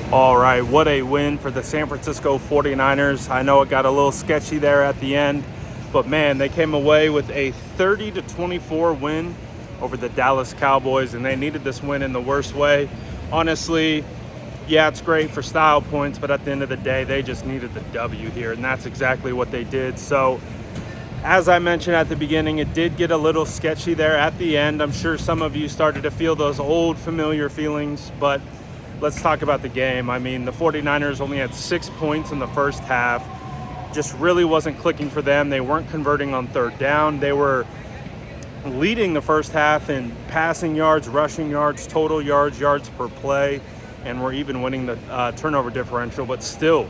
All right, what a win for the San Francisco 49ers. I know it got a little sketchy there at the end, but man, they came away with a 30-24 win over the Dallas Cowboys, and they needed this win in the worst way. Honestly, yeah, it's great for style points, but at the end of the day, they just needed the W here, and that's exactly what they did. So, as I mentioned at the beginning, it did get a little sketchy there at the end. I'm sure some of you started to feel those old familiar feelings, but let's talk about the game. I mean, the 49ers only had 6 points in the first half. Just really wasn't clicking for them. They weren't converting on third down. They were leading the first half in passing yards, rushing yards, total yards, yards per play, and were even winning the turnover differential, but still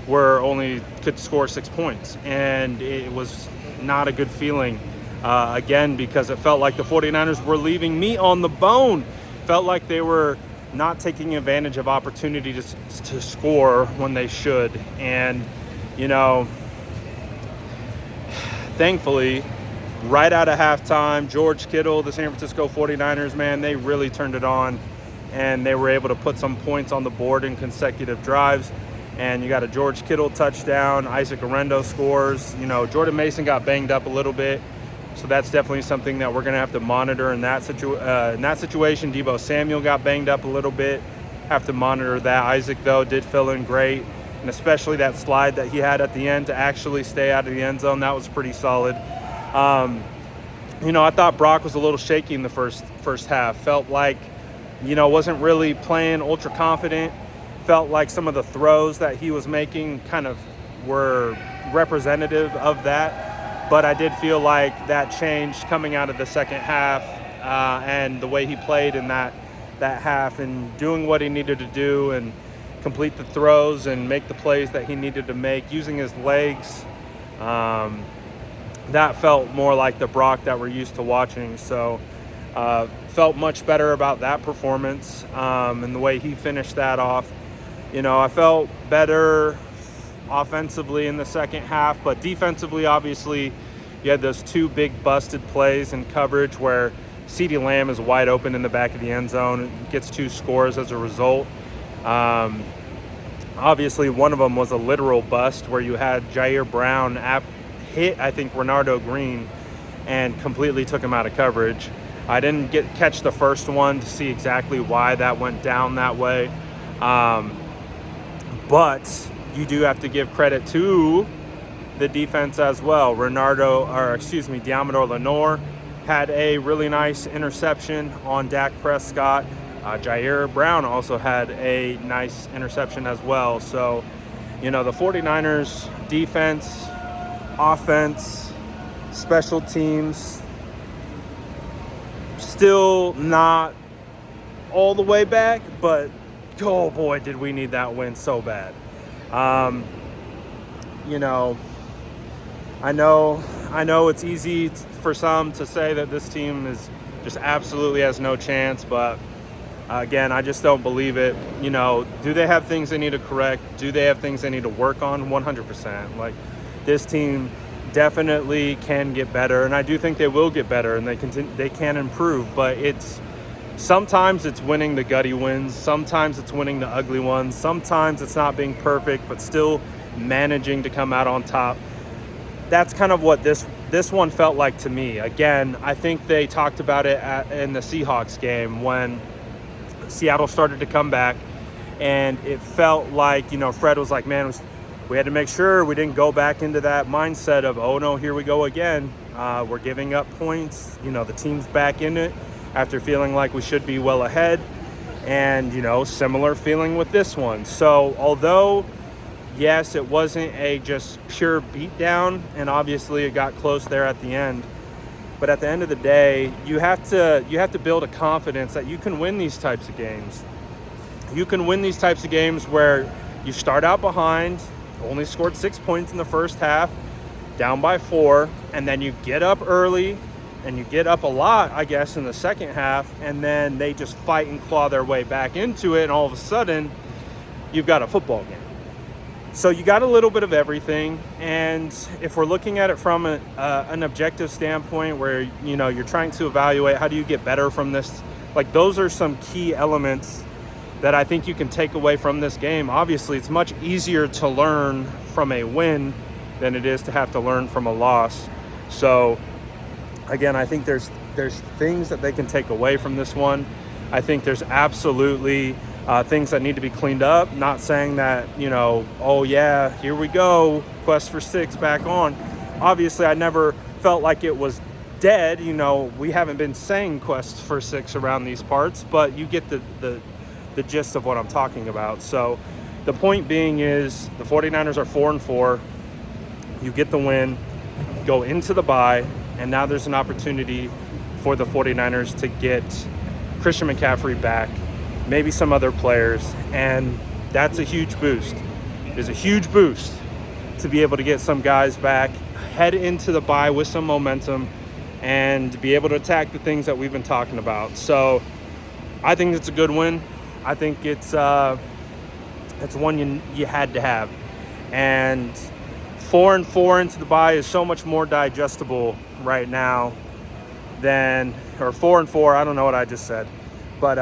could score 6 points. And it was not a good feeling, again, because it felt like the 49ers were leaving meat on the bone. Felt like they were not taking advantage of opportunity to score when they should. And, thankfully, right out of halftime, George Kittle, the San Francisco 49ers, man, they really turned it on, and they were able to put some points on the board in consecutive drives. And you got a George Kittle touchdown, Isaac Orendo scores. Jordan Mason got banged up a little bit, so that's definitely something that we're going to have to monitor in that situation. Deebo Samuel got banged up a little bit. Have to monitor that. Isaac, though, did fill in great, and especially that slide that he had at the end to actually stay out of the end zone. That was pretty solid. I thought Brock was a little shaky in the first half. Felt like, wasn't really playing ultra confident. Felt like some of the throws that he was making kind of were representative of that. But I did feel like that changed coming out of the second half, and the way he played in that half and doing what he needed to do and complete the throws and make the plays that he needed to make using his legs. That felt more like the Brock that we're used to watching. So felt much better about that performance, and the way he finished that off. I felt better offensively in the second half, but defensively, obviously, you had those two big busted plays in coverage where CeeDee Lamb is wide open in the back of the end zone and gets 2 scores as a result. Obviously, one of them was a literal bust where you had Jair Brown hit, I think, Renardo Green and completely took him out of coverage. I didn't catch the first one to see exactly why that went down that way. But you do have to give credit to the defense as well. Deommodore Lenoir had a really nice interception on Dak Prescott. Jair Brown also had a nice interception as well. So, the 49ers defense, offense, special teams, still not all the way back, but oh boy, did we need that win so bad. I know it's easy for some to say that this team is just absolutely has no chance, but again, I just don't believe it. Do they have things they need to correct? Do they have things they need to work on? 100%. Like, this team definitely can get better, and I do think they will get better, and they can improve, but sometimes it's winning the gutty wins. Sometimes it's winning the ugly ones. Sometimes it's not being perfect, but still managing to come out on top. That's kind of what this one felt like to me. Again, I think they talked about it in the Seahawks game when Seattle started to come back, and it felt like, Fred was like, man, we had to make sure we didn't go back into that mindset of, oh no, here we go again. We're giving up points. The team's back in it after feeling like we should be well ahead, and similar feeling with this one. So although yes, it wasn't a just pure beatdown, and obviously it got close there at the end, but at the end of the day, you have to build a confidence that you can win these types of games. You can win these types of games where you start out behind, only scored 6 points in the first half, down by 4, and then you get up early and you get up a lot, I guess, in the second half, and then they just fight and claw their way back into it, and all of a sudden, you've got a football game. So you got a little bit of everything, and if we're looking at it from an objective standpoint where, you're trying to evaluate how do you get better from this, like, those are some key elements that I think you can take away from this game. Obviously, it's much easier to learn from a win than it is to have to learn from a loss. So again, I think there's things that they can take away from this one. I think there's absolutely things that need to be cleaned up. Not saying that, oh yeah, here we go, quest for 6 back on. Obviously, I never felt like it was dead. We haven't been saying quest for 6 around these parts, but you get the gist of what I'm talking about. So the point being is the 49ers are 4-4. You get the win, go into the bye, and now there's an opportunity for the 49ers to get Christian McCaffrey back, maybe some other players, and that's a huge boost. It's a huge boost to be able to get some guys back, head into the bye with some momentum, and be able to attack the things that we've been talking about. So I think it's a good win. I think it's one you had to have. And 4-4 into the bye is so much more digestible right now than, or 4-4, I don't know what I just said, but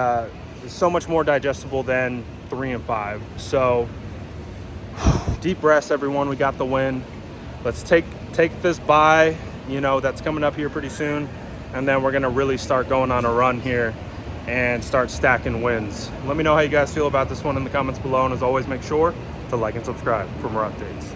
it's so much more digestible than 3-5. So deep breaths, everyone. We got the win. Let's take this bye, that's coming up here pretty soon, and then we're going to really start going on a run here and start stacking wins. Let me know how you guys feel about this one in the comments below, and as always, make sure to like and subscribe for more updates.